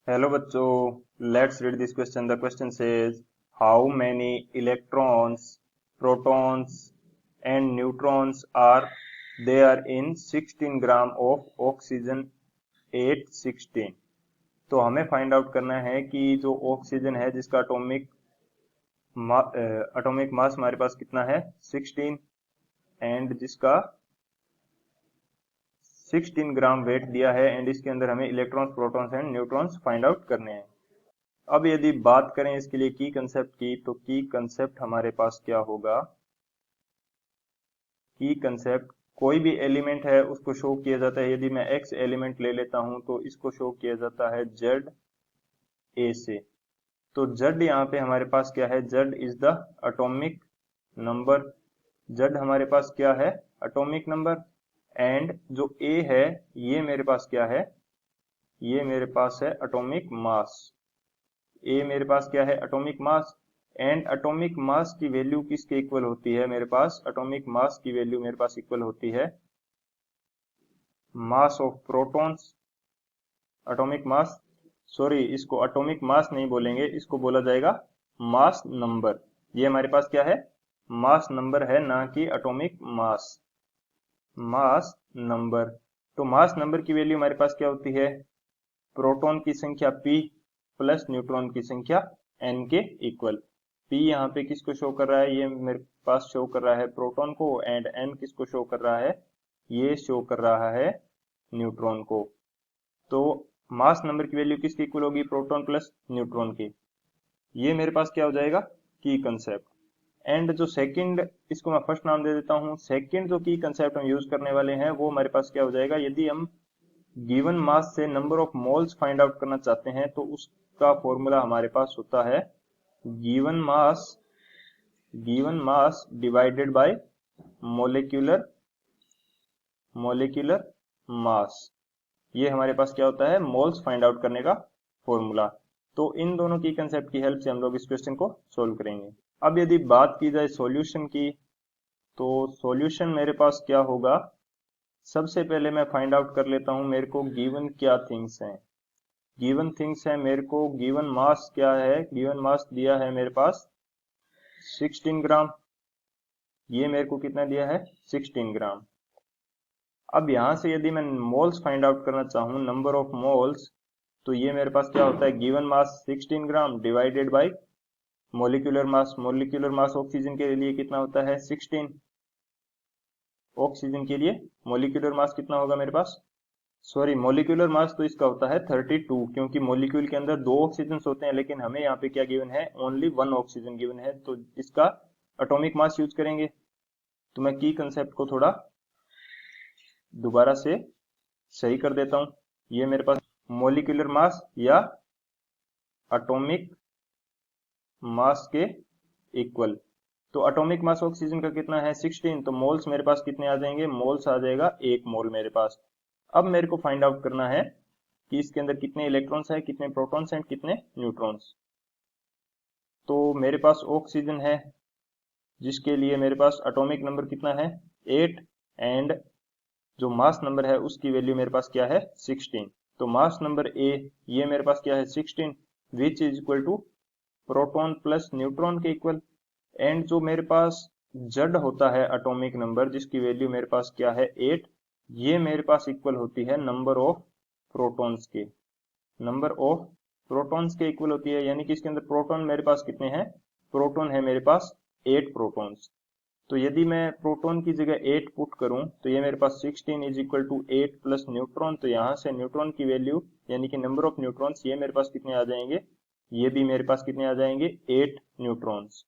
Hello बच्चों, let's read this question. The question says how many electrons, protons and neutrons are there in 16 gram of oxygen 816। तो हमें find out करना है कि जो oxygen है जिसका एटॉमिक मास हमारे पास कितना है 16, एंड जिसका 16 ग्राम वेट दिया है, एंड इसके अंदर हमें electrons, protons and neutrons find out करने हैं। अब यदि बात करें इसके लिए की कंसेप्ट की, तो की कंसेप्ट हमारे पास क्या होगा? की कंसेप्ट, कोई भी एलिमेंट है उसको शो किया जाता है। यदि मैं एक्स एलिमेंट ले लेता हूं तो इसको शो किया जाता है जेड ए से। तो जेड यहाँ पे हमारे पास क्या है? Z is the atomic number. Z हमारे पास क्या है? Atomic number. एंड जो ए है, ये मेरे पास क्या है? ये मेरे पास है एटॉमिक मास। ए मेरे पास क्या है? Atomic mass. And atomic mass की वैल्यू किसके इक्वल होती है? मेरे पास एटॉमिक मास की वैल्यू मेरे पास इक्वल होती है mass of protons. Atomic mass, sorry, इसको एटॉमिक मास नहीं बोलेंगे, इसको बोला जाएगा मास नंबर। ये हमारे पास क्या है? मास नंबर है, ना कि एटॉमिक मास। Mass number. तो मास नंबर की वैल्यू हमारे पास क्या होती है? प्रोटॉन की संख्या p प्लस न्यूट्रॉन की संख्या n के इक्वल। p यहाँ पे किसको शो कर रहा है? ये मेरे पास शो कर रहा है प्रोटॉन को, एंड n किसको शो कर रहा है? ये शो कर रहा है न्यूट्रॉन को। तो मास नंबर की वैल्यू किसकी इक्वल होगी? प्रोटॉन प्लस न्यूट्रॉन की। ये मेरे पास क्या हो जाएगा? की कंसेप्ट। एंड जो सेकंड, इसको मैं फर्स्ट नाम दे देता हूं। सेकंड जो की कंसेप्ट हम यूज करने वाले हैं वो हमारे पास क्या हो जाएगा? यदि हम गिवन मास से number of moles find out करना चाहते हैं तो उसका फॉर्मूला हमारे पास होता है given mass, given mass divided by molecular molecular mass. ये हमारे पास क्या होता है? मोल्स फाइंड आउट करने का फॉर्मूला। तो इन दोनों की कंसेप्ट की हेल्प से हम लोग इस क्वेश्चन को सोल्व करेंगे। अब यदि बात की जाए सॉल्यूशन की, तो सॉल्यूशन मेरे पास क्या होगा? सबसे पहले मैं फाइंड आउट कर लेता हूं मेरे को गिवन क्या थिंग्स हैं। गिवन थिंग्स है मेरे को, गिवन मास क्या है? गिवन मास दिया है मेरे पास 16 ग्राम। ये मेरे को कितना दिया है? 16 ग्राम। अब यहां से यदि मैं मोल्स फाइंड आउट करना चाहूं, नंबर ऑफ मोल्स, तो ये मेरे पास क्या होता है? Given mass 16 gram divided by molecular mass. Molecular mass oxygen के लिए कितना होता है? 16। ऑक्सीजन के लिए मोलिकुलर मास कितना होगा मेरे पास? सॉरी, मोलिकुलर मास तो इसका होता है 32, क्योंकि मोलिक्यूल के अंदर दो ऑक्सीजन होते हैं, लेकिन हमें यहाँ पे क्या गिवन है? ओनली वन ऑक्सीजन गिवन है, तो इसका एटॉमिक मास यूज करेंगे। तो मैं की कंसेप्ट को थोड़ा दोबारा से सही कर देता हूं। ये मेरे पास मोलिकुलर मास या एटॉमिक मास के इक्वल। तो एटॉमिक मास ऑक्सीजन का कितना है? 16। तो मोल्स मेरे पास कितने आ जाएंगे? मोल्स आ जाएगा 1 मोल मेरे पास। अब मेरे को फाइंड आउट करना है कि इसके अंदर कितने इलेक्ट्रॉन्स हैं, कितने प्रोटॉन्स हैं, कितने न्यूट्रॉन्स। तो मेरे पास ऑक्सीजन है जिसके लिए मेरे पास एटॉमिक नंबर कितना है? 8। एंड जो मास नंबर है उसकी वैल्यू मेरे पास क्या है? 16। तो मास नंबर ए, ये मेरे पास क्या है? 16, which is equal to proton plus neutron के इक्वल। एंड जो मेरे पास जेड होता है एटॉमिक नंबर, जिसकी वैल्यू मेरे पास क्या है? 8, ये मेरे पास इक्वल होती है नंबर ऑफ प्रोटॉन्स के। नंबर ऑफ प्रोटॉन्स के इक्वल होती है, यानी कि इसके अंदर प्रोटॉन मेरे पास कितने हैं? प्रोटॉन है मेरे पास 8 प्रोटॉन्स। तो यदि मैं प्रोटॉन की जगह 8 पुट करूं तो ये मेरे पास 16 is equal to 8 plus neutron. तो यहां से न्यूट्रॉन की वैल्यू, यानी कि नंबर ऑफ न्यूट्रॉन्स, ये मेरे पास कितने आ जाएंगे? ये भी मेरे पास कितने आ जाएंगे? 8 न्यूट्रॉन्स।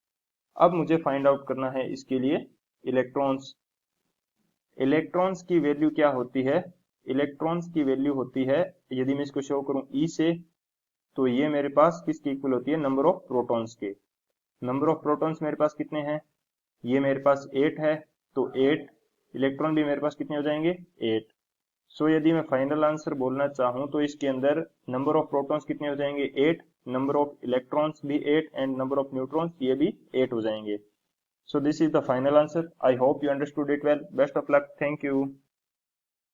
अब मुझे फाइंड आउट करना है इसके लिए इलेक्ट्रॉन्स। इलेक्ट्रॉन्स की वैल्यू क्या होती है? इलेक्ट्रॉन्स की वैल्यू होती है, यदि मैं इसको शो करूं ई से, तो ये मेरे पास किसकी इक्वल होती है? नंबर ऑफ प्रोटॉन्स के। नंबर ऑफ प्रोटॉन्स मेरे पास कितने हैं? ये मेरे पास 8 है, तो 8 इलेक्ट्रॉन भी मेरे पास कितने हो जाएंगे? 8। सो यदि मैं फाइनल आंसर बोलना चाहूं तो इसके अंदर नंबर ऑफ प्रोटॉन्स कितने हो जाएंगे? 8, नंबर ऑफ इलेक्ट्रॉन्स भी 8, एंड नंबर ऑफ न्यूट्रॉन्स ये भी 8 हो जाएंगे। So this is the final answer. I hope you understood it well. Best of luck. Thank you.